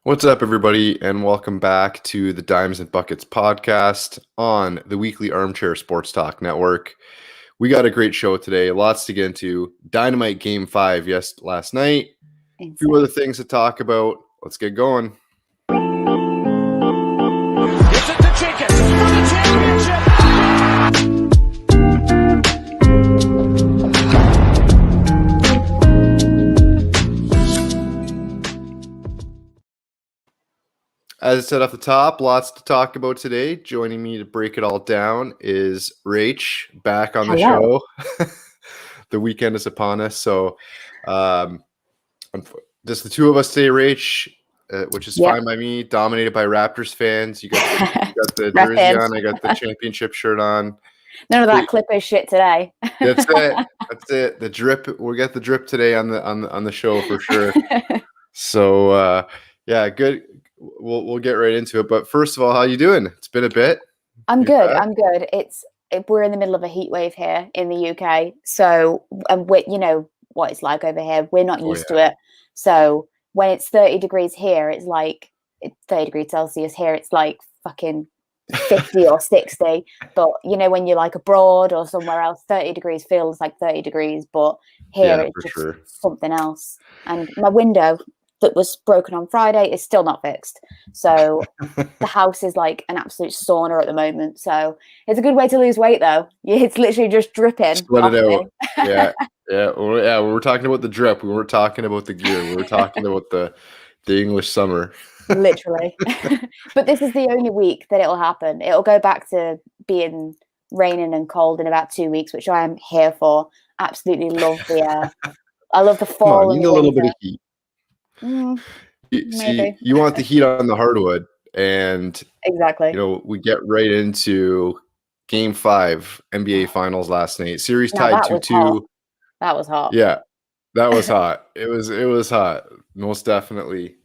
What's up, everybody, and welcome back to the Dimes and Buckets podcast on the weekly Armchair Sports Talk Network. We got a great show today, lots to get into. Dynamite Game 5 last night. A few other things to talk about. Let's get going. It's at the ticket for the championship. As I said off the top, lots to talk about today. Joining me to break it all down is Rach, back on the show. The weekend is upon us, so just the two of us today, Rach, which is fine by me. Dominated by Raptors fans. You got the jersey on. I got the championship shirt on. None of that Clippers shit today. That's it. That's it. The drip. We'll get the drip today on the show for sure. So yeah, good. We'll get right into it. But first of all, how you doing? It's been a bit. I'm good. I'm good. We're in the middle of a heat wave here in the UK. So, and you know what it's like over here. We're not used to it. So when it's 30 degrees here, it's like 30 degrees Celsius here. It's like fucking 50 or 60. But you know, when you're like abroad or somewhere else, 30 degrees feels like 30 degrees. But here it's just something else. And my window that was broken on Friday is still not fixed. So the house is like an absolute sauna at the moment. So it's a good way to lose weight, though. It's literally just dripping. Sweat it out. Yeah. We were talking about the drip. We weren't talking about the gear. We were talking about the English summer. Literally. But this is the only week that it'll happen. It'll go back to being raining and cold in about 2 weeks, which I am here for. Absolutely love the I love the fall. Come on, you need a little bit of heat. Maybe. You want the heat on the hardwood, and exactly. You know, we get right into Game 5 NBA Finals last night. Series tied 2-2. That was hot. Yeah, that was hot. It was hot, most definitely.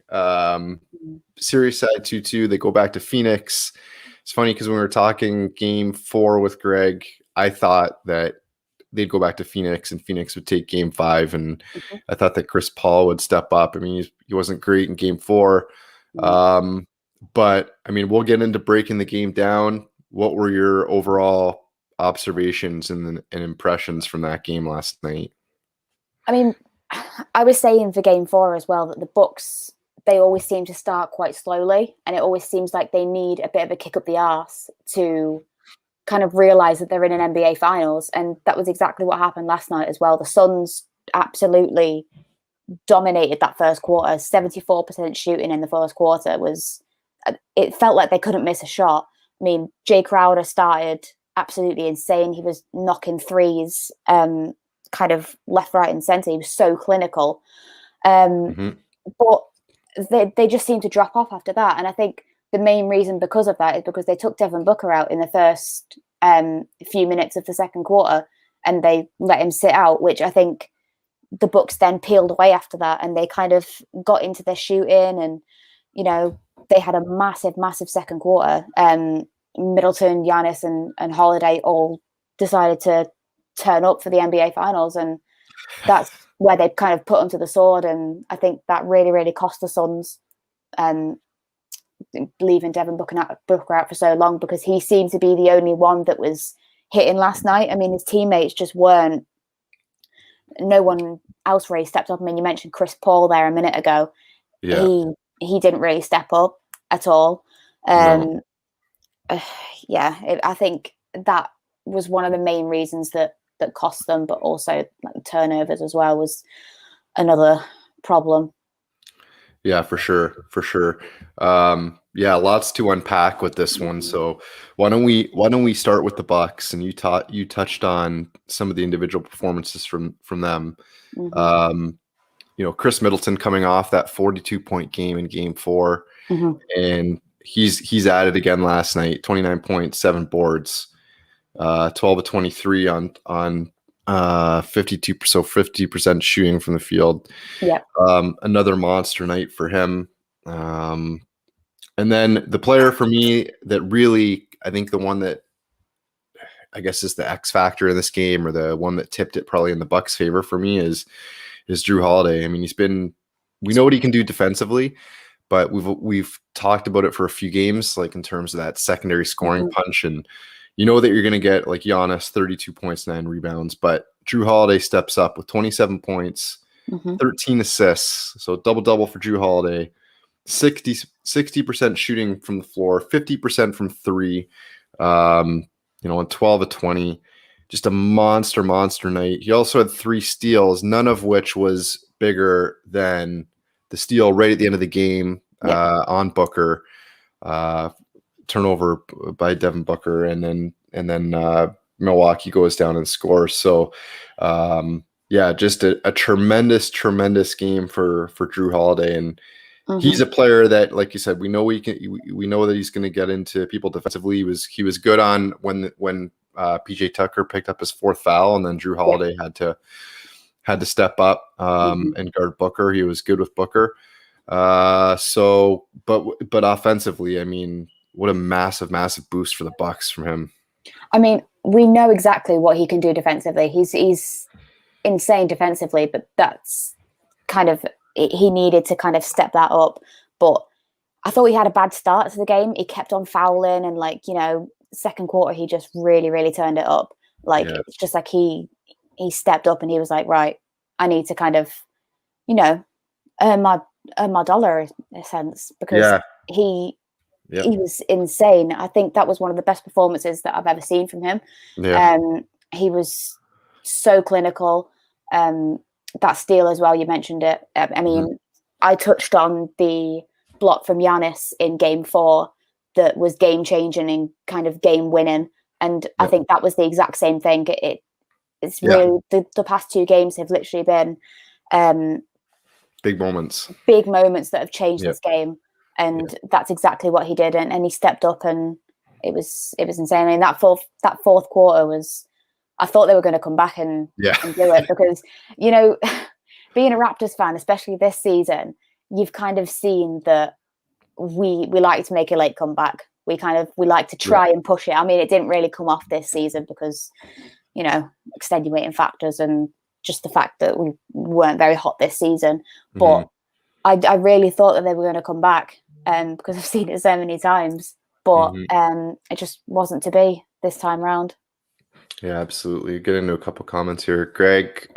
Series tied 2-2. They go back to Phoenix. It's funny because when we were talking Game 4 with Greg, I thought that they'd go back to Phoenix and Phoenix would take Game 5. And I thought that Chris Paul would step up. I mean, he wasn't great in Game 4. But I mean, we'll get into breaking the game down. What were your overall observations and impressions from that game last night? I mean, I was saying for Game 4 as well that the Bucks, they always seem to start quite slowly. And it always seems like they need a bit of a kick up the arse to kind of realize that they're in an NBA Finals, and that was exactly what happened last night as well. The Suns absolutely dominated that first quarter. 74% shooting in the first quarter it felt like they couldn't miss a shot. I mean, Jay Crowder started absolutely insane. He was knocking threes kind of left, right, and center. He was so clinical. But they just seemed to drop off after that, and I think the main reason because of that is because they took Devin Booker out in the first few minutes of the second quarter and they let him sit out, which I think the Bucks then peeled away after that and they kind of got into their shooting and, you know, they had a massive, massive second quarter. Middleton, Giannis and Holiday all decided to turn up for the NBA Finals, and that's where they kind of put them to the sword, and I think that really, really cost the Suns leaving Devin Booker out for so long, because he seemed to be the only one that was hitting last night. I mean, his teammates just weren't. No one else really stepped up. I mean, you mentioned Chris Paul there a minute ago. Yeah. He didn't really step up at all. No. I think that was one of the main reasons that cost them, but also like the turnovers as well was another problem. Yeah, for sure. Lots to unpack with this one. So why don't we start with the Bucks? And you touched on some of the individual performances from them. You know, Chris Middleton coming off that 42-point game in Game 4, and he's at it again last night. 29 points, 7 boards, 12 of 23 on 52%, so 50% shooting from the field. Yeah. Another monster night for him. And then the player for me that really, I think the one that I guess is the X factor in this game, or the one that tipped it probably in the Bucks' favor for me is Jrue Holiday. I mean, we know what he can do defensively, but we've talked about it for a few games, like in terms of that secondary scoring punch, and you know that you're going to get like Giannis 32 points, 9 rebounds, but Drew Holiday steps up with 27 points, 13 assists, so double for Drew Holiday, 60% shooting from the floor, 50% from three, and 12 of 20. Just a monster night. He also had 3 steals, none of which was bigger than the steal right at the end of the game on Booker, turnover by Devin Booker, and then Milwaukee goes down and scores. So just a tremendous game for Drew Holiday, and he's a player that, like you said, we know that he's going to get into people defensively. He was good on when PJ Tucker picked up his 4th foul, and then Drew Holiday had to step up and guard Booker. He was good with Booker. But offensively, I mean, what a massive boost for the Bucks from him. I mean, we know exactly what he can do defensively. He's insane defensively, but that's kind of, he needed to kind of step that up. But I thought he had a bad start to the game. He kept on fouling, and second quarter he just really turned it up. It's just like he stepped up and he was like, right, I need to kind of earn my dollar in a sense, because he was insane. I think that was one of the best performances that I've ever seen from him. He was so clinical. That steal as well, you mentioned it. I mean, I touched on the block from Giannis in game 4 that was game changing and kind of game winning, and I think that was the exact same thing. It's really the past 2 games have literally been big moments that have changed this game, and that's exactly what he did, and he stepped up, and it was insane. I mean, that fourth quarter was, I thought they were going to come back and do it, because being a Raptors fan, especially this season, you've kind of seen that we like to make a late comeback. We like to try and push it. I mean, it didn't really come off this season because extenuating factors and just the fact that we weren't very hot this season. But I really thought that they were going to come back, because I've seen it so many times. But it just wasn't to be this time round. Yeah, absolutely. Get into a couple comments here. Greg's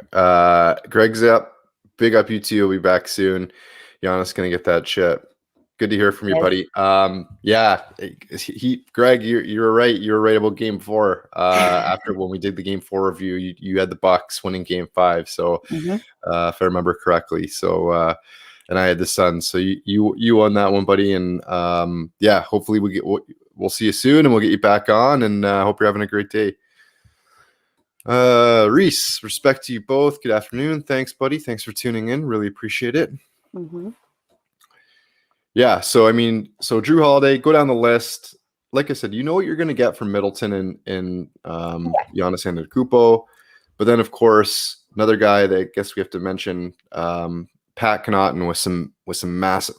up. Big up you two. We'll be back soon. Giannis going to get that chip. Good to hear from you, buddy. Greg, you're right. You were right about game 4. After when we did the game 4 review, you had the Bucks winning game 5. So if I remember correctly. So and I had the Suns. So you won that one, buddy. And hopefully we'll see you soon, and we'll get you back on. And hope you're having a great day. Reese, respect to you both. Good afternoon. Thanks, buddy. Thanks for tuning in. Really appreciate it. Yeah, so Drew Holiday, go down the list. Like I said, you know what you're going to get from Middleton and Giannis Antetokounmpo. But then, of course, another guy that I guess we have to mention, Pat Connaughton with some massive,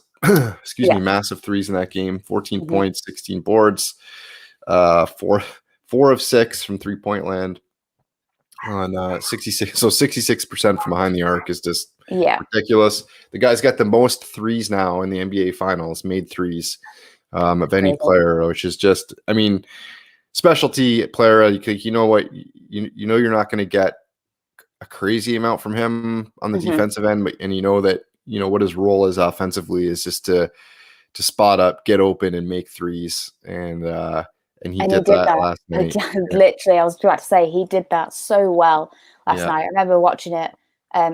massive threes in that game. 14 points, 16 boards, 4 of 6 from 3-point land on 66. So 66% from behind the arc is just ridiculous. The guy's got the most threes now in the NBA Finals, made threes of any player, which is just, specialty player. You know what? You're not going to get a crazy amount from him on the defensive end, and what his role is offensively is just to spot up, get open, and make threes. And he did that last night. Literally, I was about to say, he did that so well last night. I remember watching it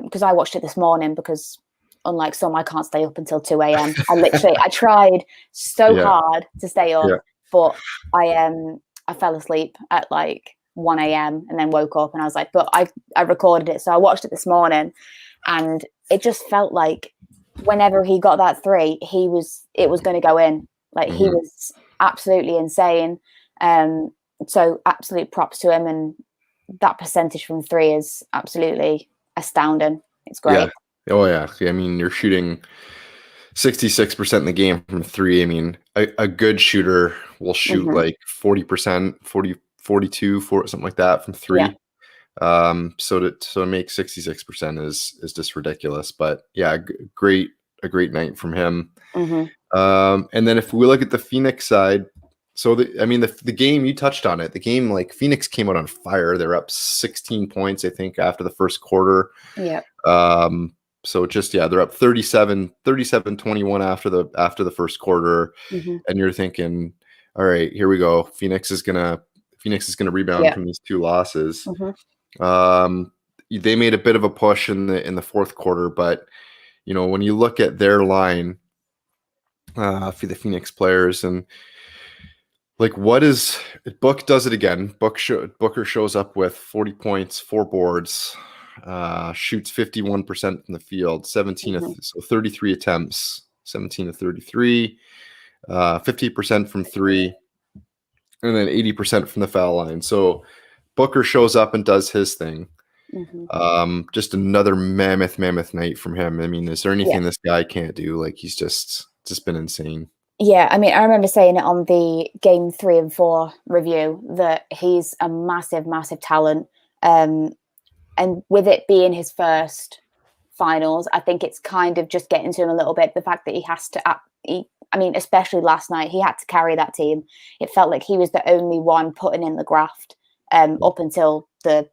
because I watched it this morning, because unlike some, I can't stay up until 2 a.m. I tried so hard to stay up, but I fell asleep at like 1 a.m. and then woke up, and I was like, but I recorded it. So I watched it this morning, and it just felt like whenever he got that 3, it was going to go in. Like he was absolutely insane. So absolute props to him, and that percentage from 3 is absolutely astounding. It's great. Oh yeah. You're shooting 66% in the game from 3. A good shooter will shoot like 40%, 42, something like that from 3. So to make 66% is just ridiculous. But yeah, a great night from him. And then if we look at the Phoenix side, so the game, you touched on it. The game, like Phoenix came out on fire. They're up 16 points, I think, after the first quarter. Yeah. So they're up 37-21 after the first quarter. Mm-hmm. And you're thinking, all right, here we go. Phoenix is gonna rebound from these two losses. Mm-hmm. They made a bit of a push in the fourth quarter, but when you look at their line for the Phoenix players, and like Book does it again. Booker shows up with 40 points, 4 boards, shoots 51% from the field, 33 attempts, 17 to 33, 50% from 3, and then 80% from the foul line. So Booker shows up and does his thing. Mm-hmm. Just another mammoth night from him. I mean, is there anything this guy can't do? Like, he's just been insane. Yeah, I mean, I remember saying it on the game 3 and 4 review that he's a massive talent. And with it being his first finals, I think it's kind of just getting to him a little bit. The fact that he has to, especially last night, he had to carry that team. It felt like he was the only one putting in the graft up until the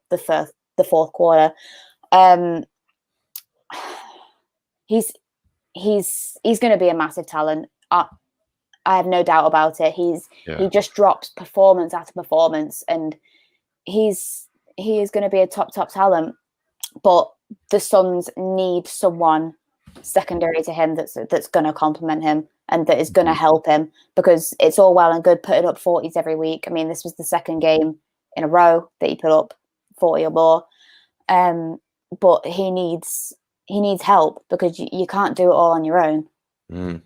fourth quarter. He's going to be a massive talent. I have no doubt about it. He just drops performance after performance, and he is going to be a top talent. But the Suns need someone secondary to him that's going to complement him and that is going to help him, because it's all well and good putting up 40s every week. I mean, this was the second game in a row that he put up 40 or more. But he needs help, because you can't do it all on your own. Mm.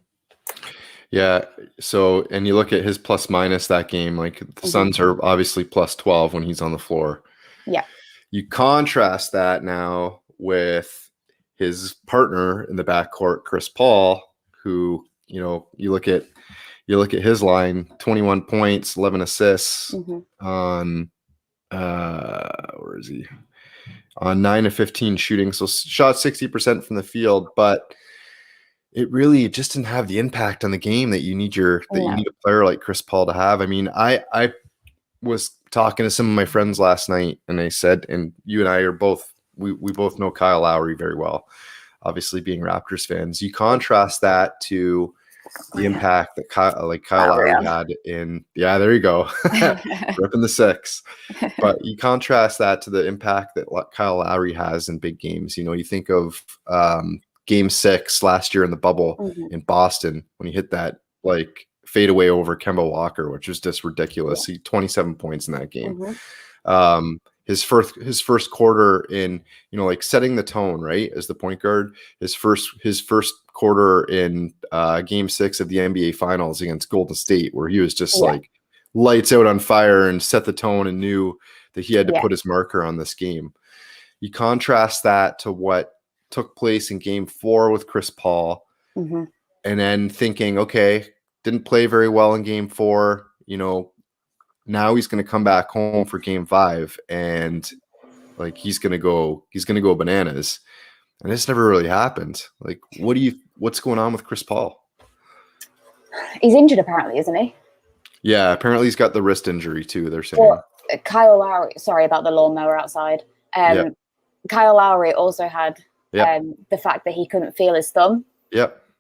Yeah. So, and you look at his plus minus that game, like the Suns are obviously plus 12 when he's on the floor. Yeah. You contrast that now with his partner in the backcourt, Chris Paul, who, you look at his line, 21 points, 11 assists on, where is he? On 9 of 15 shooting. So shot 60% from the field, but it really just didn't have the impact on the game that you need you need a player like Chris Paul to have. I mean, I was talking to some of my friends last night, and they said, and you and I are both, we both know Kyle Lowry very well, obviously being Raptors fans. You contrast that to the impact that Kyle Lowry had in, there you go, ripping the 6. But you contrast that to the impact that Kyle Lowry has in big games. You think of Game 6 last year in the bubble in Boston, when he hit that like fadeaway over Kemba Walker, which was just ridiculous. He 27 points in that game. His first quarter in, like setting the tone, right, as the point guard. His first quarter in Game 6 of the NBA Finals against Golden State, where he was just like lights out on fire and set the tone and knew that he had to put his marker on this game. You contrast that to what took place in Game 4 with Chris Paul, and then thinking, okay, didn't play very well in Game 4, now he's going to come back home for Game 5, and like he's going to go bananas, and this never really happened. Like, what's going on with Chris Paul? He's injured apparently, isn't he? Yeah, apparently he's got the wrist injury too, they're saying. Well, Kyle Lowry, sorry about the lawnmower outside. Kyle Lowry also had the fact that he couldn't feel his thumb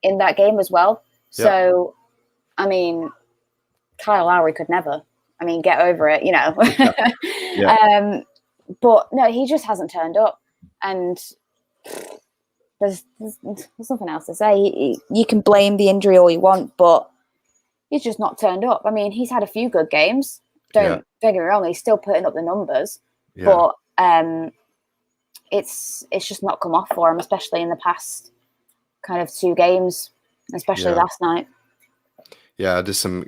in that game as well. So, I mean, Kyle Lowry could never. I mean, get over it, But no, he just hasn't turned up, and there's nothing else to say. You can blame the injury all you want, but he's just not turned up. I mean, he's had a few good games. Don't get me wrong, he's still putting up the numbers, but it's just not come off for him, especially in the past kind of 2 games, especially last night. Yeah, just some.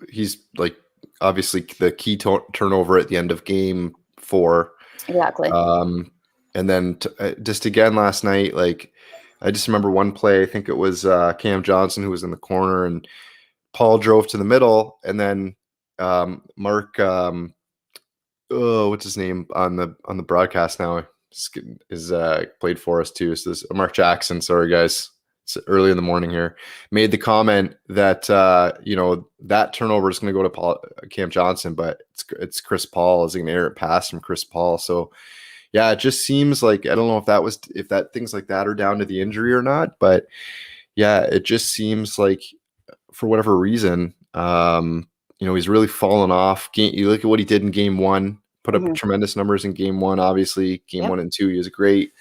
He's like obviously the key turnover at the end of Game 4. Exactly. And then just again last night, like I just remember one play. I think it was Cam Johnson who was in the corner, and Paul drove to the middle, and then Mark, what's his name on the broadcast now, is played for us too. So this Mark Jackson. Sorry guys, It's early in the morning here, made the comment that that turnover is going to go to Cam Johnson, but it's Chris Paul is going to errant pass from Chris Paul. So yeah, it just seems like I don't know if that things like that are down to the injury or not, but yeah, it just seems like for whatever reason, he's really fallen off. You look at what he did in game 1, put up tremendous numbers in game 1. Obviously, game 1 and 2 he was great.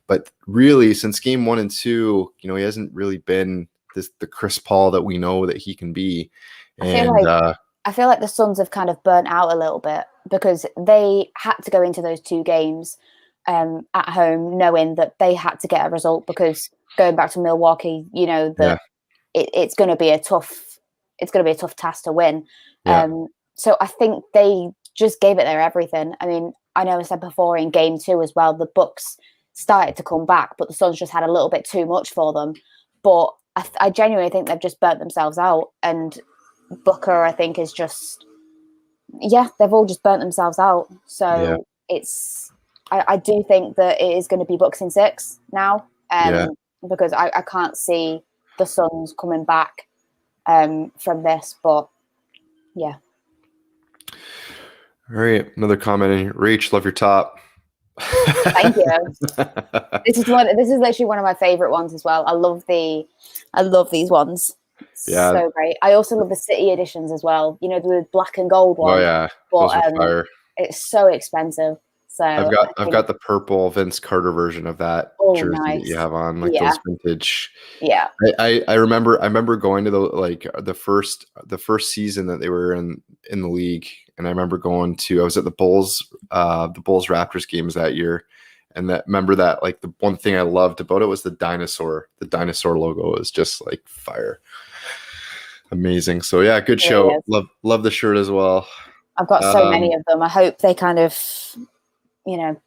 But really, since game 1 and 2, he hasn't really been the Chris Paul that we know that he can be. I feel like the Suns have kind of burnt out a little bit because they had to go into those 2 games at home knowing that they had to get a result, because going back to Milwaukee, it's going to be a tough task to win. Yeah. So I think they just gave it their everything. I mean, I know I said before in game 2 as well, the Bucks started to come back, but the Suns just had a little bit too much for them. But I genuinely think they've just burnt themselves out. And Booker, I think, is just, they've all just burnt themselves out. So I do think that it is going to be Bucks in 6 now, because I can't see the Suns coming back from this. But yeah. All right, another comment in here. Rach, love your top. Thank you. This is literally one of my favorite ones as well. I love these ones. Yeah, so great. I also love the city editions as well. The black and gold one. Oh yeah, but, those are fire. It's so expensive. So I've got the purple Vince Carter version of that jersey that you have on, like those vintage. Yeah. I remember going to the first season that they were in the league, and I remember I was at the Bulls Raptors games that year, and remember that like the one thing I loved about it was the dinosaur logo is just like fire. Amazing. So yeah, good show. Love the shirt as well. I've got so many of them. I hope they kind of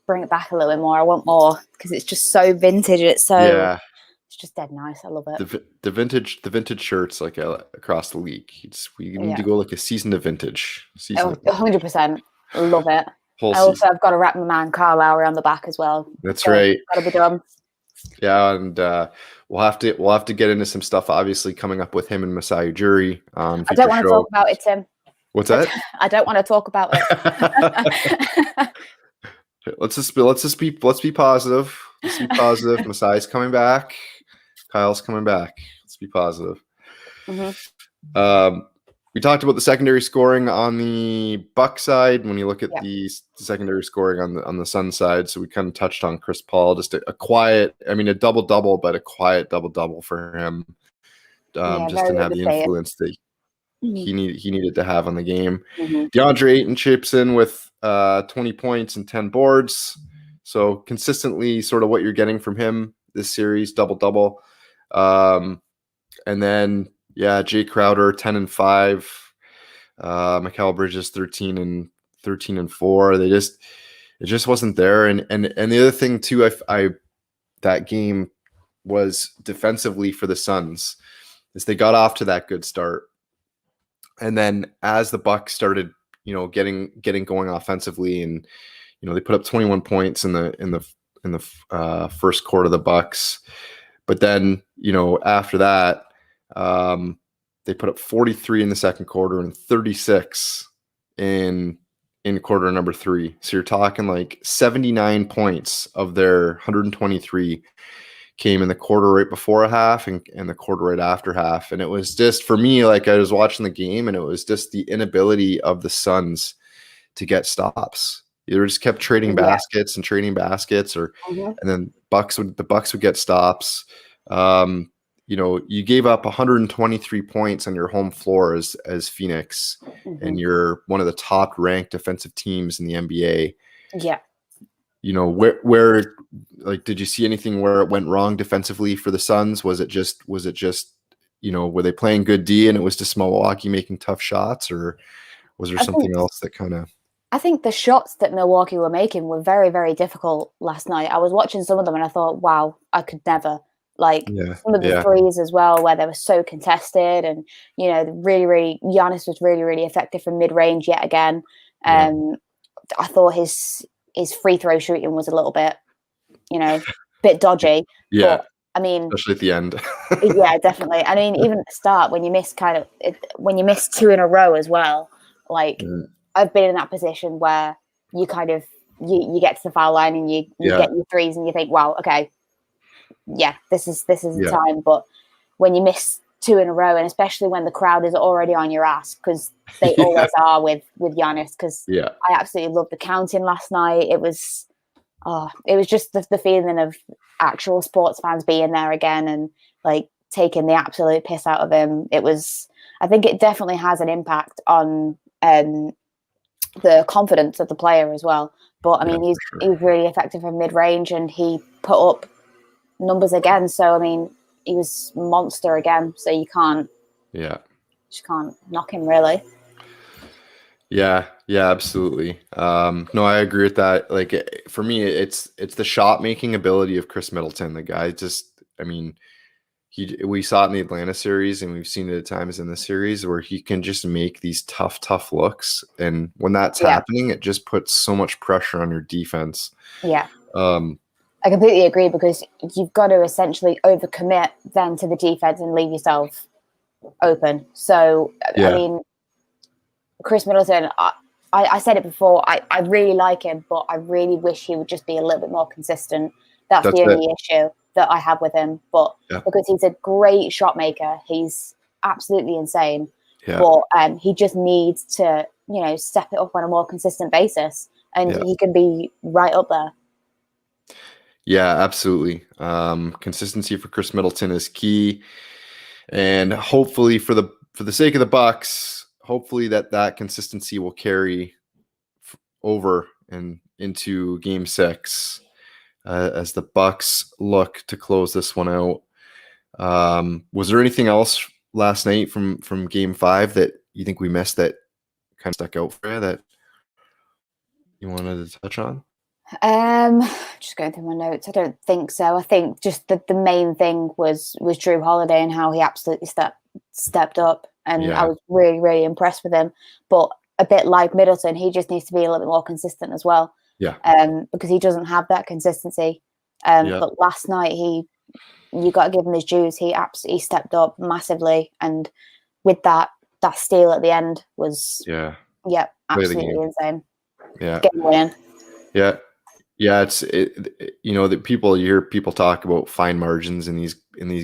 bring it back a little bit more. I want more because it's just so vintage. It's just dead nice. I love it. The vintage shirts like across the league. We need to go like a season of vintage. 100%. Love it. I've got to wrap my man Kyle Lowry on the back as well. That's right. That'll be done. Yeah, and we'll have to get into some stuff obviously coming up with him and Masai Ujiri. I don't want to talk about it, Tim. What's that? I don't want to talk about it. Let's be positive. Let's be positive. Masai's coming back. Kyle's coming back. Let's be positive. We talked about the secondary scoring on the Buck side. When you look at the secondary scoring on the Sun side, so we kind of touched on Chris Paul, just a quiet. I mean, a double-double, but a quiet double-double for him. Just didn't have the influence that he needed to have on the game. DeAndre Ayton chips in with 20 points and 10 boards. So consistently sort of what you're getting from him this series, double-double. And then, Jay Crowder, 10 and 5. Mikal Bridges, 13 and 4. It just wasn't there. And the other thing too, that game was defensively for the Suns, is they got off to that good start. And then as the Bucks started, getting going offensively, and they put up 21 points in the first quarter of the Bucks, but then after that, they put up 43 in the second quarter and 36 in quarter number 3. So you're talking like 79 points of their 123 came in the quarter right before a half and the quarter right after half. And it was just, for me, like I was watching the game and it was just the inability of the Suns to get stops. They just kept trading baskets and trading baskets, and then the Bucks would get stops. You gave up 123 points on your home floor as Phoenix, and you're one of the top ranked defensive teams in the NBA. Yeah. Where like, did you see anything where it went wrong defensively for the Suns? Was it just, were they playing good D and it was just Milwaukee making tough shots, or was there something else that kind of? I think the shots that Milwaukee were making were very, very difficult last night. I was watching some of them and I thought, wow, I could never. Some of the threes as well, where they were so contested, and really, really, Giannis was really, really effective from mid-range yet again. I thought his free throw shooting was a little bit, bit dodgy. Yeah. But I mean, especially at the end. yeah, definitely. I mean, even at the start, when you miss when you miss 2 in a row as well, like I've been in that position where you kind of you get to the foul line and you get your threes and you think, wow, okay, yeah, this is the time. But when you miss 2 in a row, and especially when the crowd is already on your ass, because they always are with Giannis, because I absolutely loved the counting last night. It was just the feeling of actual sports fans being there again and like taking the absolute piss out of him. I think it definitely has an impact on the confidence of the player as well. But I mean, he's really effective from mid-range, and he put up numbers again. So I mean, he was monster again. So you can't knock him really. Yeah, absolutely. No, I agree with that. Like for me, it's the shot making ability of Chris Middleton. The guy just, I mean, we saw it in the Atlanta series, and we've seen it at times in the series where he can just make these tough looks. And when that's happening, it just puts so much pressure on your defense. Yeah. I completely agree, because you've got to essentially overcommit then to the defense and leave yourself open. So, I mean, Chris Middleton, I said it before, I really like him, but I really wish he would just be a little bit more consistent. That's the only issue that I have with him. But because he's a great shot maker, he's absolutely insane. Yeah. But he just needs to, step it up on a more consistent basis, and he can be right up there. Yeah, absolutely. Consistency for Chris Middleton is key, and hopefully for the sake of the Bucks, hopefully that consistency will carry over and into Game 6 as the Bucks look to close this one out. Was there anything else last night from Game 5 that you think we missed that kind of stuck out for you that you wanted to touch on? Just going through my notes. I don't think so. I think just the main thing was Drew Holiday and how he absolutely stepped up, and I was really, really impressed with him. But a bit like Middleton, he just needs to be a little bit more consistent as well. Yeah. Because he doesn't have that consistency. But last night you got to give him his dues. He absolutely stepped up massively, and with that steal at the end was absolutely insane. Yeah. Game winning. Yeah. Yeah, that you hear people talk about fine margins in these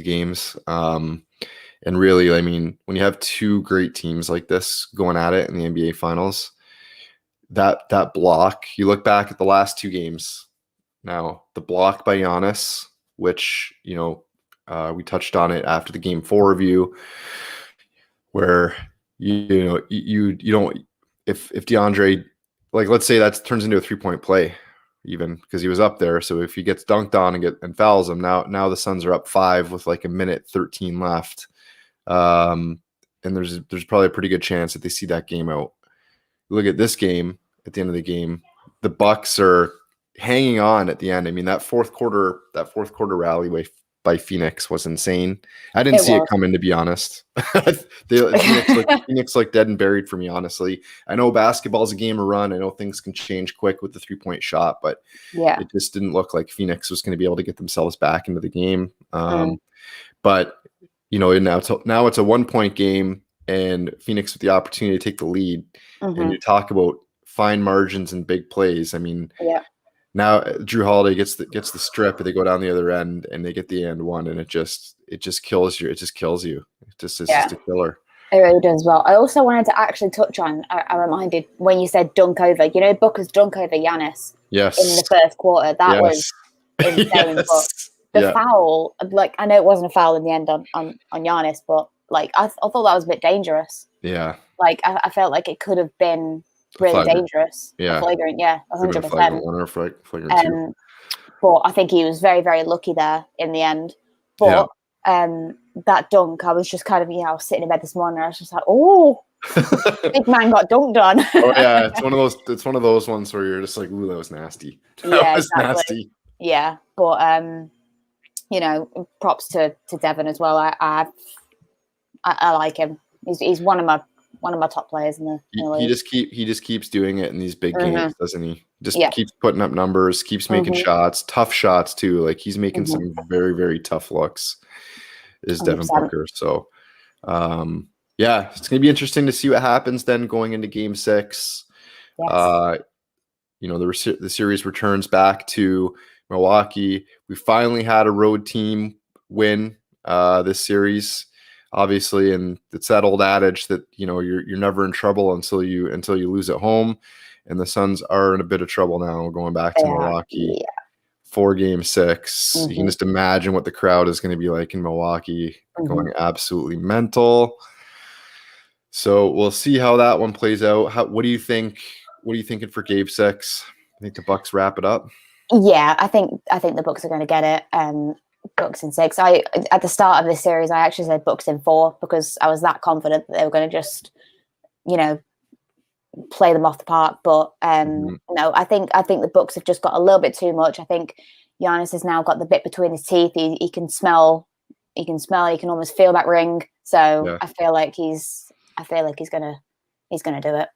games. And really, I mean, when you have two great teams like this going at it in the NBA Finals, that block, you look back at the last 2 games. Now, the block by Giannis, which, we touched on it after the Game 4 review, where you don't, if DeAndre, like, let's say that turns into a 3-point play, even because he was up there. So if he gets dunked on and fouls him, now the Suns are up 5 with like a minute 13 left. And there's probably a pretty good chance that they see that game out. Look at this game. At the end of the game, the Bucks are hanging on at the end. I mean, that fourth quarter rally by Phoenix was insane. I didn't see it coming, to be honest. Phoenix dead and buried for me, honestly. I know basketball's a game of run. I know things can change quick with the 3-point shot, but it just didn't look like Phoenix was going to be able to get themselves back into the game. But now it's a 1-point game, and Phoenix with the opportunity to take the lead. And you talk about fine margins and big plays. I mean, now Drew Holiday gets the strip, and they go down the other end and they get the and one, and it just kills you. It just kills you. It's just a killer. It really does. Well, I also wanted to actually touch on, I reminded when you said dunk over, Booker's dunk over Giannis in the first quarter. That was insane. But the foul, like, I know it wasn't a foul in the end on Giannis, but like I thought that was a bit dangerous. Yeah. Like I felt like it could have been really dangerous. Yeah. Flagrant, 100%. But I think he was very, very lucky there in the end. But that dunk, I was just kind of, I was sitting in bed this morning, and I was just like, oh, big man got dunked on. It's one of those ones where you're just like, ooh, that was nasty. That was nasty. Yeah. But props to Devin as well. I like him. He's one of my top players in the He league. just keeps doing it in these big Mhm. games, doesn't he? Just Yeah. keeps putting up numbers, keeps making shots, tough shots too. Like he's making some very, very tough looks. Is Devin 100%. Booker. So yeah, it's gonna be interesting to see what happens then going into game 6. Yes. You know, the series returns back to Milwaukee. We finally had a road team win this series, obviously, and it's that old adage that, you know, you're never in trouble until you lose at home, and the Suns are in a bit of trouble now going back to Milwaukee for game 6. You can just imagine what the crowd is going to be like in Milwaukee, going absolutely mental. So we'll see how that one plays out. What do you think? What are you thinking for game 6? I think the Bucks wrap it up. Yeah, I think the Bucks are going to get it. Bucks in 6. At the start of this series, I actually said Bucks in 4 because I was that confident that they were going to just, you know, play them off the park. But no, I think the Bucks have just got a little bit too much. I think Giannis has now got the bit between his teeth. He can smell. He can almost feel that ring. So I feel like he's gonna do it.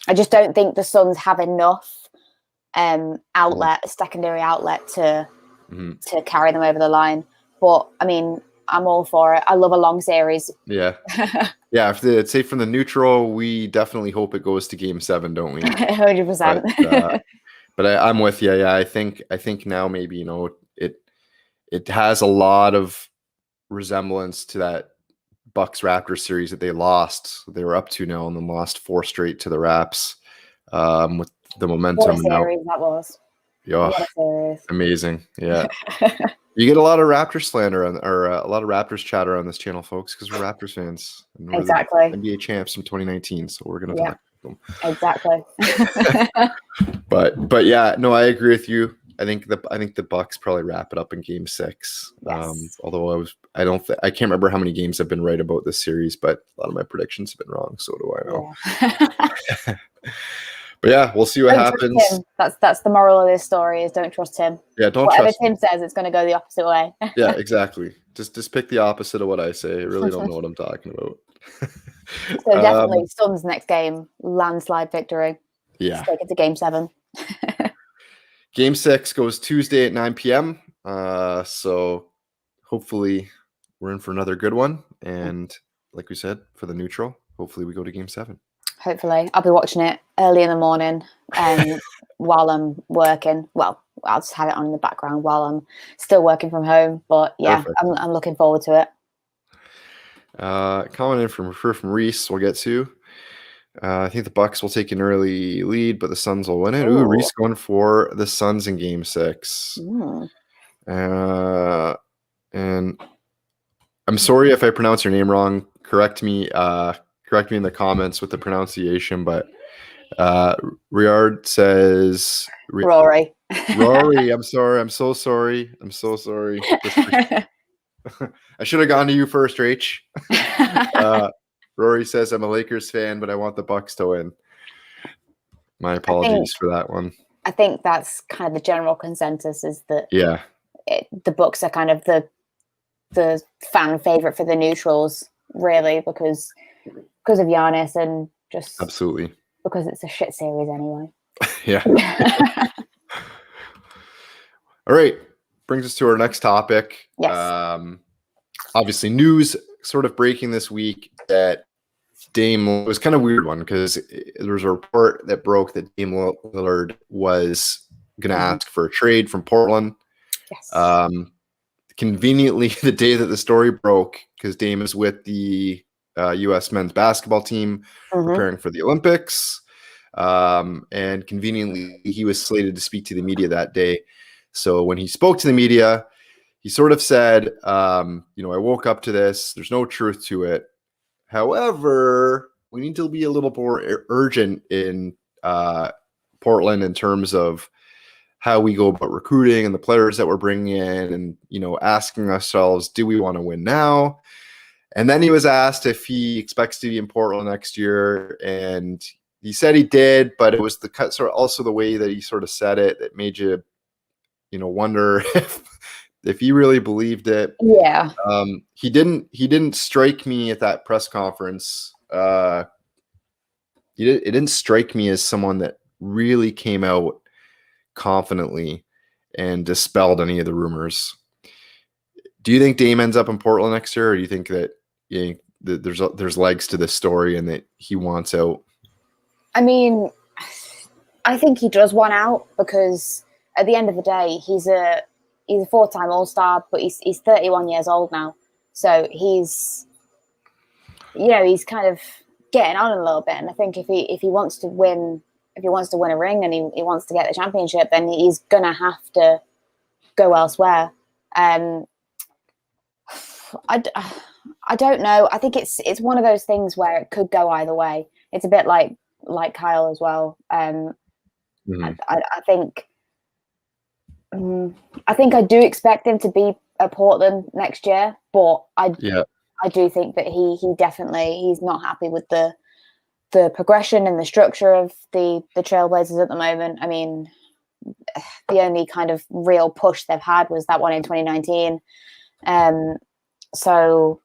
I just don't think the Suns have enough secondary outlet to carry them over the line. But I mean, I'm all for it. I love a long series. Yeah. Yeah. Say from the neutral, we definitely hope it goes to game 7, don't we? 100%. But I'm with you. Yeah. I think now maybe, you know, it has a lot of resemblance to that Bucks Raptors series that they lost. They were up 2-0 and then lost 4 straight to the Raps with the momentum. What a series that was. Yeah, amazing. Yeah. You get a lot of Raptors slander or a lot of Raptors chatter on this channel, folks, because we're Raptors fans. And we're exactly. the NBA champs from 2019, so we're going to talk about them. Exactly. but yeah, no, I agree with you. I think the Bucks probably wrap it up in game 6. Yes. Although I can't remember how many games I've been right about this series, but a lot of my predictions have been wrong. So do I know. Yeah. But yeah, we'll see what happens. That's the moral of this story: is don't trust him. Yeah, don't Whatever trust Tim says, it's going to go the opposite way. Yeah, exactly. Just pick the opposite of what I say. I really don't know what I'm talking about. So definitely, Suns next game, landslide victory. Yeah, let's take it to game 7. Game 6 goes Tuesday at 9 p.m. So hopefully we're in for another good one. And like we said, for the neutral, hopefully we go to game 7. Hopefully. I'll be watching it early in the morning while I'm working. Well, I'll just have it on in the background while I'm still working from home. But yeah, I'm looking forward to it. Comment in from Reese we'll get to. I think the Bucks will take an early lead, but the Suns will win it. Ooh, Reese going for the Suns in game 6. And I'm sorry if I pronounce your name wrong. Correct me in the comments with the pronunciation, but Riard says Rory. Rory, I'm sorry. I'm so sorry. I should have gone to you first, Rach. Rory says I'm a Lakers fan, but I want the Bucks to win. My apologies for that one. I think that's kind of the general consensus, is that the Bucks are kind of the fan favorite for the neutrals, really, because of Giannis and just absolutely because it's a shit series anyway. Yeah. All right, brings us to our next topic. Yes. Obviously, news sort of breaking this week that Dame was kind of a weird one because there was a report that broke that Dame Lillard was going to ask for a trade from Portland. Yes. Conveniently, the day that the story broke, because Dame is with the U.S. men's basketball team preparing for the Olympics, and conveniently he was slated to speak to the media that day. So when he spoke to the media, he sort of said, I woke up to this. There's no truth to it. However, we need to be a little more urgent in Portland in terms of how we go about recruiting and the players that we're bringing in and, asking ourselves, do we want to win now? And then he was asked if he expects to be in Portland next year. And he said he did, but it was also the way that he sort of said it that made you, wonder if he really believed it. Yeah. He didn't strike me at that press conference it didn't strike me as someone that really came out confidently and dispelled any of the rumors. Do you think Dame ends up in Portland next year, or do you think that, that there's legs to this story and that he wants out? I mean, I think he does want out because at the end of the day, he's a 4-time All-Star, but he's 31 years old now, so he's kind of getting on a little bit. And I think if he wants to win a ring and he wants to get the championship, then he's gonna have to go elsewhere. I don't know. I think it's one of those things where it could go either way. It's a bit like Kyle as well. I think I do expect him to be at Portland next year, but I do think that he's not happy with the progression and the structure of the Trailblazers at the moment. I mean, the only kind of real push they've had was that one in 2019. So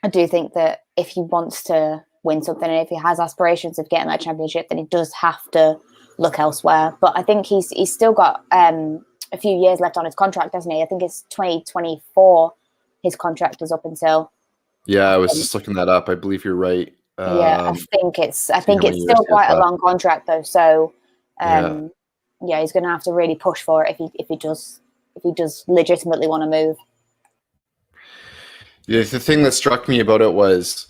I do think that if he wants to win something and if he has aspirations of getting that championship, then he does have to look elsewhere. But I think he's still got a few years left on his contract, doesn't he? I think it's 2024 his contract is up until. Yeah, I was just looking that up. I believe you're right. I think it's still quite a long contract though. So he's going to have to really push for it if he does legitimately want to move. Yeah, the thing that struck me about it was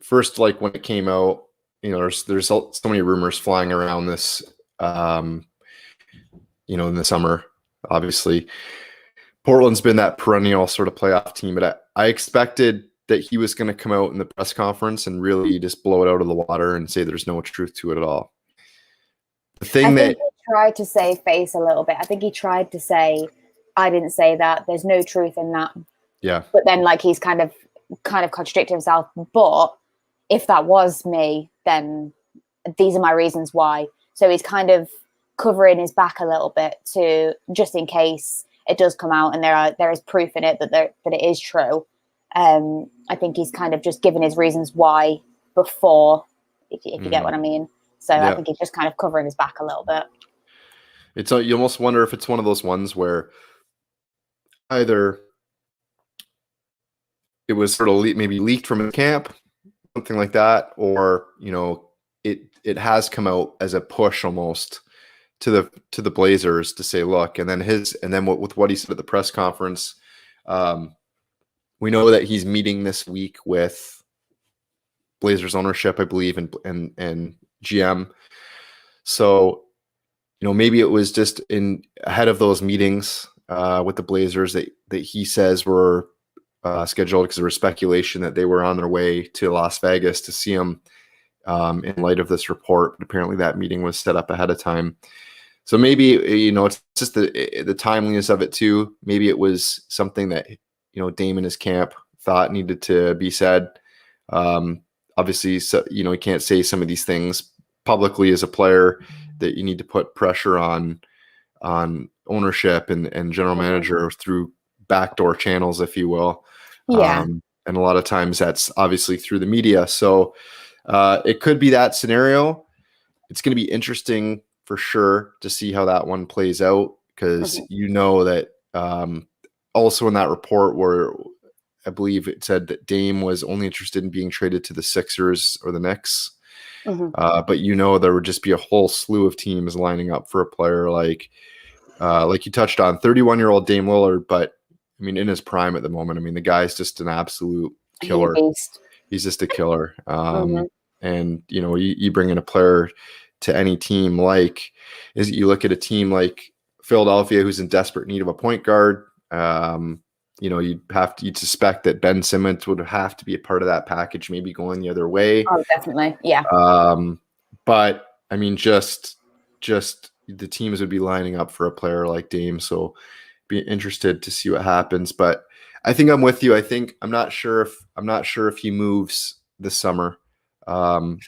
first, like when it came out, there's so many rumors flying around this, in the summer. Obviously, Portland's been that perennial sort of playoff team, but I expected that he was going to come out in the press conference and really just blow it out of the water and say there's no truth to it at all. The thing that he tried to save face a little bit. I think he tried to say, I didn't say that. There's no truth in that. Yeah. But then he's kind of contradicted himself. But if that was me, then these are my reasons why. So he's kind of covering his back a little bit to just in case it does come out and there is proof in it that it is true. I think he's kind of just given his reasons why before, if you get what I mean. So I think he's just kind of covering his back a little bit. You almost wonder if it's one of those ones where either it was sort of maybe leaked from the camp, something like that, or it has come out as a push almost to the Blazers to say, look, and then with what he said at the press conference, we know that he's meeting this week with Blazers ownership, I believe, and GM. So, maybe it was just ahead of those meetings with the Blazers that he says were scheduled, because there was speculation that they were on their way to Las Vegas to see him in light of this report. But apparently that meeting was set up ahead of time. So maybe, it's just the timeliness of it too. Maybe it was something that, Dame and his camp thought needed to be said. Obviously, so, he can't say some of these things publicly as a player, that you need to put pressure on ownership and general manager through backdoor channels, if you will. Yeah. And a lot of times that's obviously through the media. So it could be that scenario. It's going to be interesting for sure to see how that one plays out, because that also in that report where I believe it said that Dame was only interested in being traded to the Sixers or the Knicks. But there would just be a whole slew of teams lining up for a player like you touched on, 31-year-old Dame Lillard, but I mean, in his prime at the moment. I mean, the guy's just an absolute killer. He's just a killer. And you bring in a player to any team, you look at a team like Philadelphia, who's in desperate need of a point guard. You'd suspect that Ben Simmons would have to be a part of that package, maybe going the other way. Oh, definitely. Yeah. But I mean, just the teams would be lining up for a player like Dame. So be interested to see what happens. But I think I'm with you. I'm not sure if he moves this summer,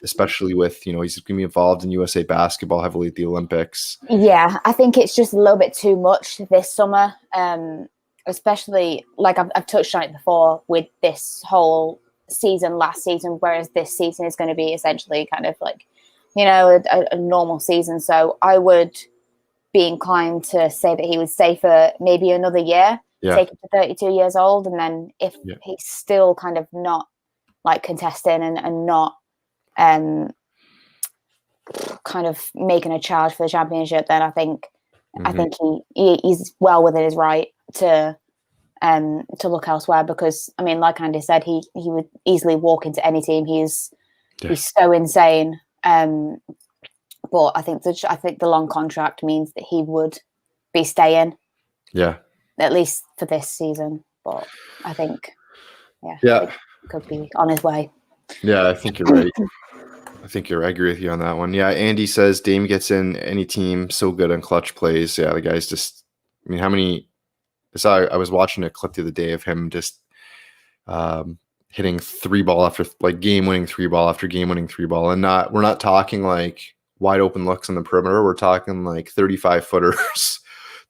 especially with, he's going to be involved in USA basketball heavily at the Olympics. Yeah, I think it's just a little bit too much this summer. Especially, like I've touched on it before, with this whole season last season, whereas this season is going to be essentially kind of like, you know, a normal season. So I would be inclined to say that he would stay for maybe another year, take it to 32 years old, and then if he's still kind of not like contesting and not kind of making a charge for the championship, then I think he's well within his right to look elsewhere, because I mean, like Andy said, he would easily walk into any team. He's so insane. But I think the long contract means that he would be staying. Yeah. At least for this season. But I think he could be on his way. Yeah, I think you're right. I agree with you on that one. Yeah, Andy says Dame gets in any team, so good on clutch plays. Yeah, the guy's just, I mean, I was watching a clip the other day of him just hitting three ball after, like, game-winning three ball after game-winning three ball. And we're not talking like wide open looks on the perimeter. We're talking like 35-footers,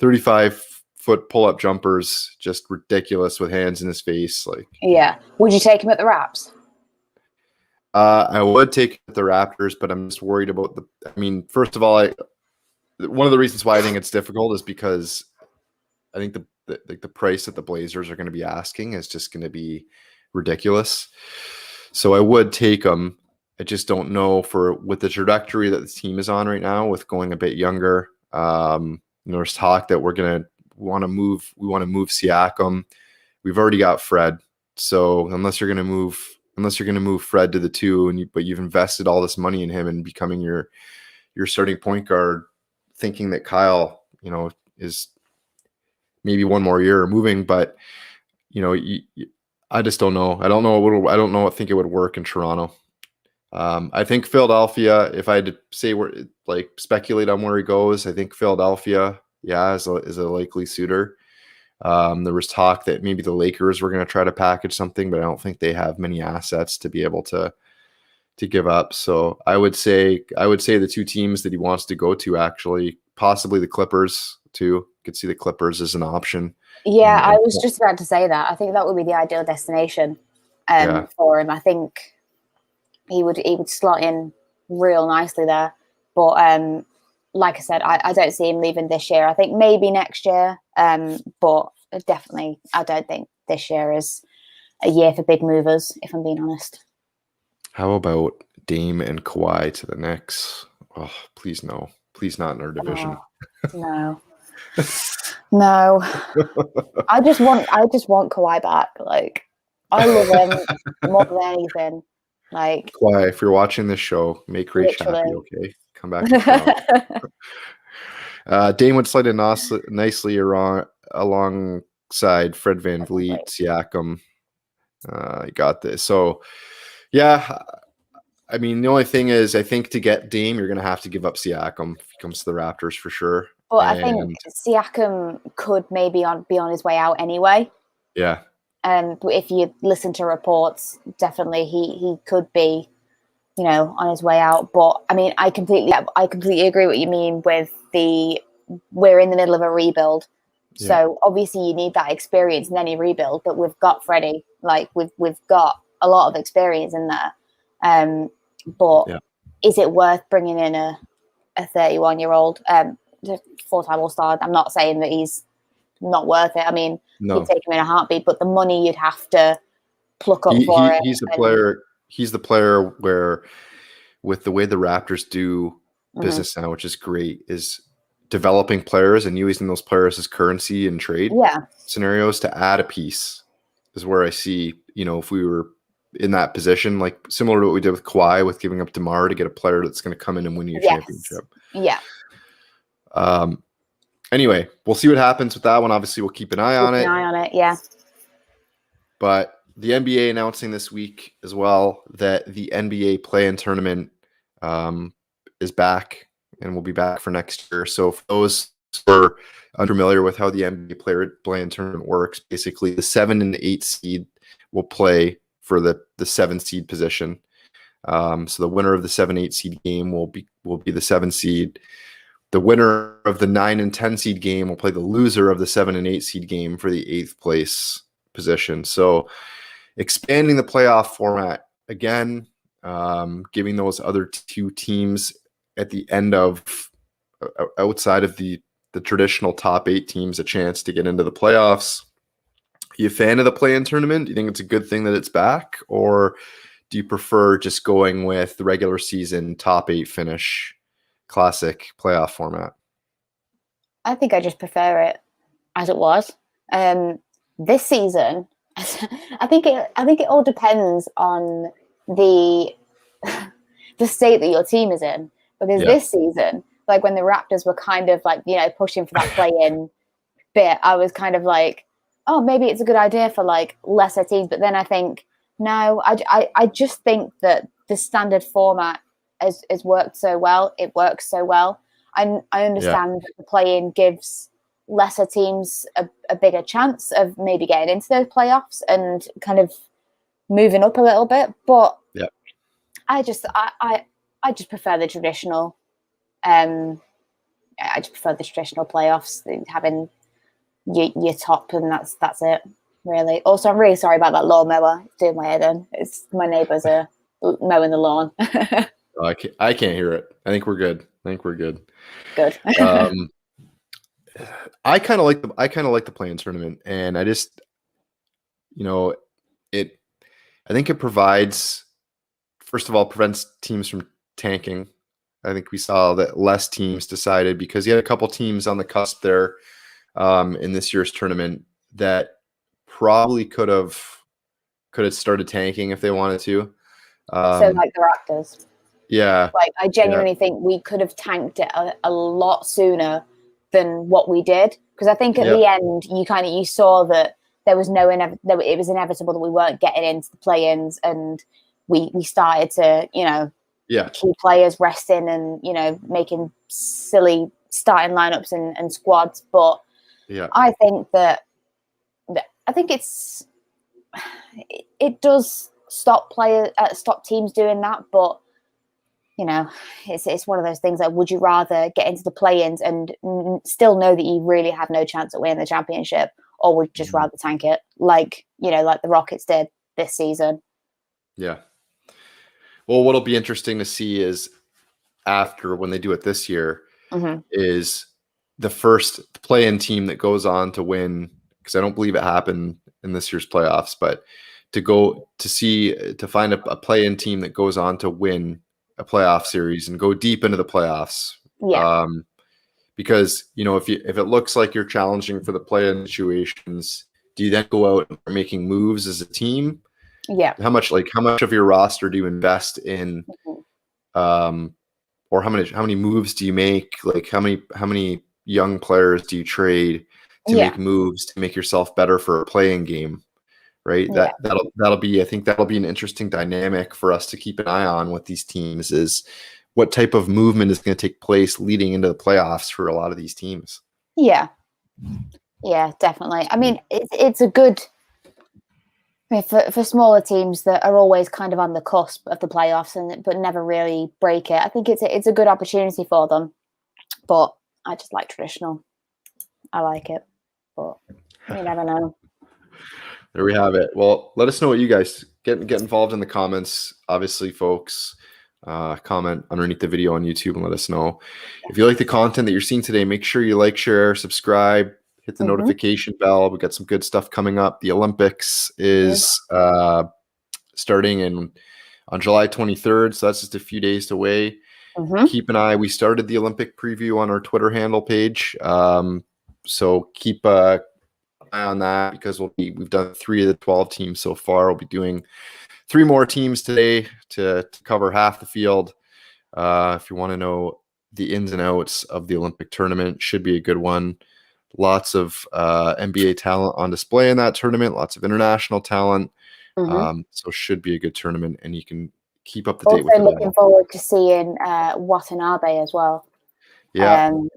35-foot pull-up jumpers, just ridiculous with hands in his face. Like, yeah. Would you take him at the Raps? I would take the Raptors, but I'm just worried about first of all, one of the reasons why I think it's difficult is because I think the price that the Blazers are going to be asking is just going to be ridiculous. So I would take them. I just don't know with the trajectory that the team is on right now, with going a bit younger. There's talk that we want to move Siakam. We've already got Fred. So unless you're going to move Fred to the 2, but you've invested all this money in him and becoming your starting point guard, thinking that Kyle, is maybe one more year moving, but I just don't know. I don't know. I think it would work in Toronto. I think Philadelphia, if I had to say speculate on where he goes, I think Philadelphia, is a likely suitor. There was talk that maybe the Lakers were going to try to package something, but I don't think they have many assets to be able to give up. So I would say the two teams that he wants to go to, actually, possibly the Clippers too. Could see the Clippers as an option. Yeah, I was just about to say that. I think that would be the ideal destination for him. I think he would slot in real nicely there. But like I said, I don't see him leaving this year. I think maybe next year, but definitely I don't think this year is a year for big movers, if I'm being honest. How about Dame and Kawhi to the Knicks? Oh, please no. Please not in our division. No. No. I just want Kawhi back. Like, I love him more than anything. Like, Kawhi, if you're watching this show, make Rach happy, okay? Come back to Dame would slide in nicely alongside Fred VanVleet, Siakam. You got this. So, yeah, I mean, the only thing is, I think to get Dame, you're going to have to give up Siakam if he comes to the Raptors for sure. Well, I think Siakam could maybe be on his way out anyway. Yeah. If you listen to reports, definitely he could be, on his way out. But I mean, I completely agree what you mean with we're in the middle of a rebuild. Yeah. So obviously you need that experience in any rebuild, but we've got Freddie, like we've got a lot of experience in there. But is it worth bringing in a 31-year-old, 4-time All-Star? I'm not saying that he's not worth it. I mean, you'd take him in a heartbeat, but the money you'd have to pluck up for it. He's the player where, with the way the Raptors do business now, which is great, is developing players and using those players as currency in trade scenarios to add a piece is where I see, if we were in that position, like similar to what we did with Kawhi, with giving up DeMar to get a player that's going to come in and win you a championship. Yeah. Anyway, we'll see what happens with that one. Obviously, we'll keep an eye on it. Yeah. But the NBA announcing this week as well that the NBA play-in tournament is back and will be back for next year. So for those who are unfamiliar with how the NBA play-in tournament works, basically the 7 and 8 seed will play for the 7 seed position. So the winner of the 7-8 seed game will be the 7 seed. The winner of the 9 and 10 seed game will play the loser of the 7 and 8 seed game for the 8th place position. So expanding the playoff format again, giving those other two teams at the end of outside of the traditional top 8 teams a chance to get into the playoffs. Are you a fan of the play-in tournament? Do you think it's a good thing that it's back, or do you prefer just going with the regular season top 8 finish classic playoff format? I think I just prefer it as it was. This season, I think it all depends on the state that your team is in. Because this season, like when the Raptors were kind of like, pushing for that play-in bit, I was kind of like, oh, maybe it's a good idea for like lesser teams. But then I think, no, I just think that the standard format has worked so well. It works so well. I understand that the play-in gives lesser teams a bigger chance of maybe getting into those playoffs and kind of moving up a little bit. But I just prefer the traditional. I just prefer the traditional playoffs, having your top, and that's it, really. Also, I'm really sorry about that lawnmower. It's doing my head in. It's my neighbours are mowing the lawn. I can't hear it. I think we're good. Good. I kind of like the play-in tournament, and I just, I think it provides, first of all, prevents teams from tanking. I think we saw that less teams decided, because you had a couple teams on the cusp there in this year's tournament that probably could have started tanking if they wanted to. So like the Raptors. Yeah. Like I genuinely think we could have tanked it a lot sooner than what we did, because I think at the end you saw that there was it was inevitable that we weren't getting into the play-ins, and we started to key players resting and making silly starting lineups and squads. But I think it does stop teams doing that, but it's one of those things like, would you rather get into the play-ins and still know that you really have no chance at winning the championship, or would you just rather tank it like the Rockets did this season? Yeah. Well, what'll be interesting to see is after, when they do it this year, is the first play-in team that goes on to win, because I don't believe it happened in this year's playoffs, but to find a play-in team that goes on to win a playoff series and go deep into the playoffs. Because if it looks like you're challenging for the play-in situations, do you then go out and start making moves as a team? Yeah. How much of your roster do you invest in, or how many moves do you make? Like how many young players do you trade to make moves to make yourself better for a play-in game? Right. That'll be an interesting dynamic for us to keep an eye on with these teams, is what type of movement is going to take place leading into the playoffs for a lot of these teams. Yeah, definitely. I mean, it's a good, for smaller teams that are always kind of on the cusp of the playoffs but never really break it. I think it's a good opportunity for them, but I just like traditional. I like it, but you never know. There we have it. Well, let us know what you guys get involved in the comments. Obviously, folks, comment underneath the video on YouTube and let us know. If you like the content that you're seeing today, make sure you like, share, subscribe, hit the notification bell. We've got some good stuff coming up. The Olympics is starting on July 23rd, so that's just a few days away. Keep an eye. We started the Olympic preview on our Twitter handle page, so keep eye on that, because we've done 3 of the 12 teams so far. We'll be doing 3 more teams today to cover half the field. If you want to know the ins and outs of the Olympic tournament, should be a good one. Lots of NBA talent on display in that tournament, lots of international talent. So should be a good tournament, and you can keep up to date with it. Also looking forward to seeing Watanabe as well. Playing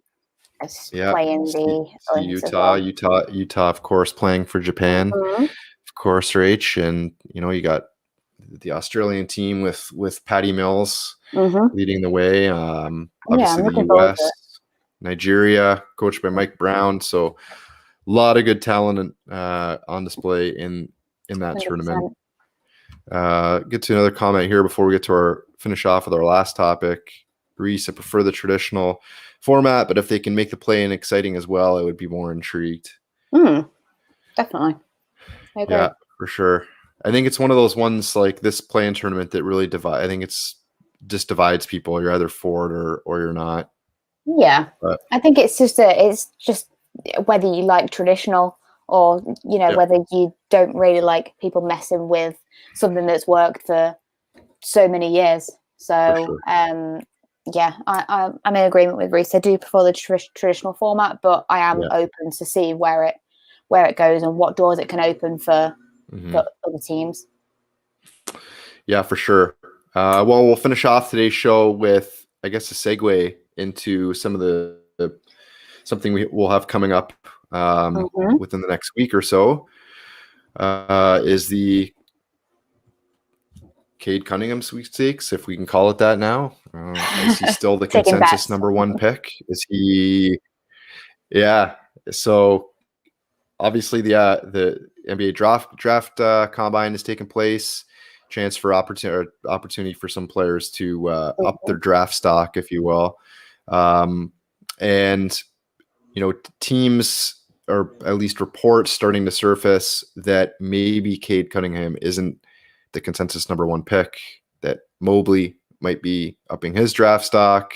the Utah, of course, playing for Japan. Of course, Rach, and you got the Australian team with Patty Mills leading the way. Obviously, the US, Nigeria, coached by Mike Brown. So a lot of good talent on display in that 100%. Tournament. Get to another comment here before we get to finish off with our last topic. Reese, I prefer the traditional format, but if they can make the play-in exciting as well, I would be more intrigued. Definitely. I agree. Yeah, for sure. I think it's one of those ones like this play-in tournament that really I think it's just divides people. You're either for it or you're not. Yeah, but I think it's just whether you like traditional or whether you don't really like people messing with something that's worked for so many years. So I'm in agreement with Reese. I do prefer the traditional format, but I am open to see where it goes and what doors it can open for other teams. Yeah, for sure. Well, we'll finish off today's show with, I guess, a segue into some of something we'll have coming up within the next week or so. Is the Cade Cunningham sweepstakes, if we can call it that now. Is he still the consensus number one pick? Is he? Yeah. So obviously the NBA draft combine is taking place. Chance for opportunity for some players to up their draft stock, if you will. And teams, or at least reports starting to surface, that maybe Cade Cunningham isn't the consensus number one pick, that Mobley might be upping his draft stock.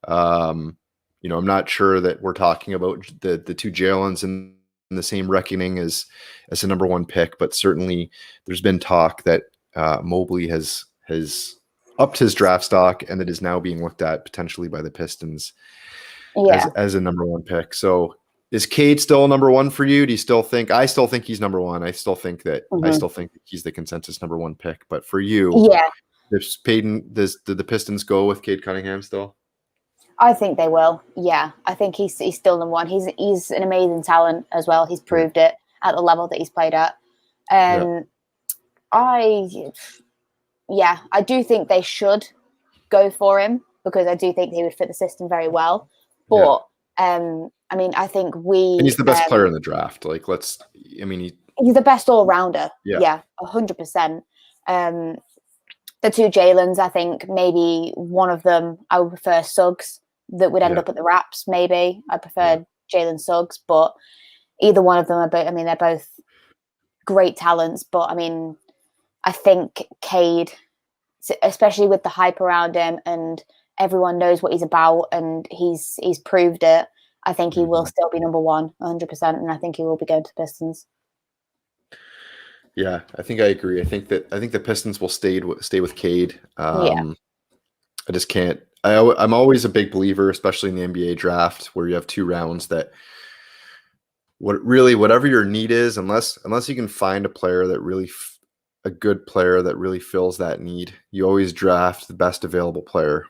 I'm not sure that we're talking about the two Jalen's in the same reckoning as a number one pick, but certainly there's been talk that Mobley has upped his draft stock, and it is now being looked at potentially by the Pistons as a number one pick. So is Cade still number one for you? Do you still think? I still think he's number one. I still think that he's the consensus number one pick. But for you, does the Pistons go with Cade Cunningham still? I think they will. Yeah, I think he's still number one. He's an amazing talent as well. He's proved it at the level that he's played at. I do think they should go for him, because I do think he would fit the system very well. But I think and he's the best player in the draft. He's the best all rounder. Yeah, 100%. The two Jalen's, I think maybe one of them I would prefer Suggs, that would end up at the Raps. Maybe I prefer Jalen Suggs, but either one of them they're both great talents. But I think Cade, especially with the hype around him and everyone knows what he's about and he's proved it, I think he will still be number one 100%, and I think he will be going to the Pistons. Yeah, I think I agree. I think the Pistons will stay with Cade. I just can't. I'm always a big believer, especially in the NBA draft, where you have two rounds, that whatever your need is, unless you can find a player that really a good player that really fills that need, you always draft the best available player.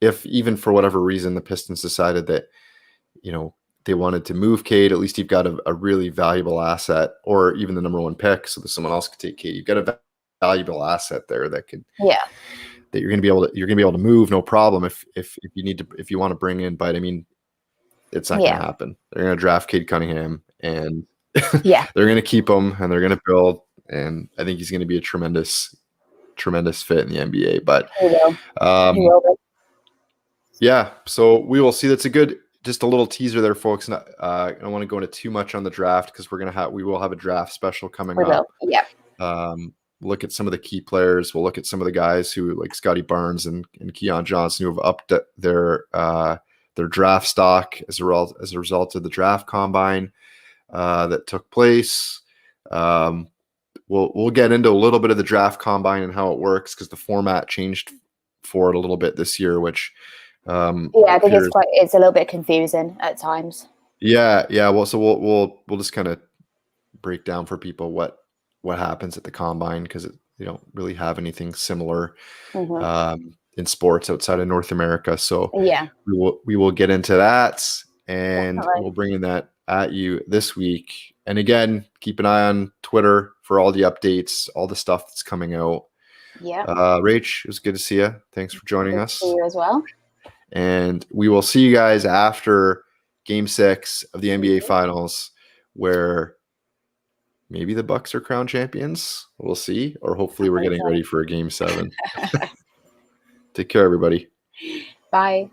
If even for whatever reason the Pistons decided that they wanted to move Cade, at least you've got a really valuable asset, or even the number one pick, so that someone else could take Cade. You've got a valuable asset there that could that you're going to be able to move, no problem, if you want to bring in. But it's not going to happen. They're going to draft Cade Cunningham, and they're going to keep him, and they're going to build. And I think he's going to be a tremendous fit in the NBA. But so we will see. That's just a little teaser there, folks. I don't want to go into too much on the draft, because we will have a draft special coming up. Look at some of the key players. We'll look at some of the guys who, like Scotty Barnes and Keon Johnson, who have upped their draft stock as a result of the draft combine that took place. We'll get into a little bit of the draft combine and how it works, because the format changed for it a little bit this year, which I think it's a little bit confusing at times. Well, so we'll just kind of break down for people what happens at the combine, because they don't really have anything similar in sports outside of North America. So we will get into that, and we'll bring in that at you this week. And again, keep an eye on Twitter for all the updates, all the stuff that's coming out. Rach, it was good to see you. Thanks for joining us. See you as well. And we will see you guys after Game 6 of the NBA Finals, where maybe the Bucks are crowned champions. We'll see. Or hopefully we're getting ready for a game 7. Take care, everybody. Bye.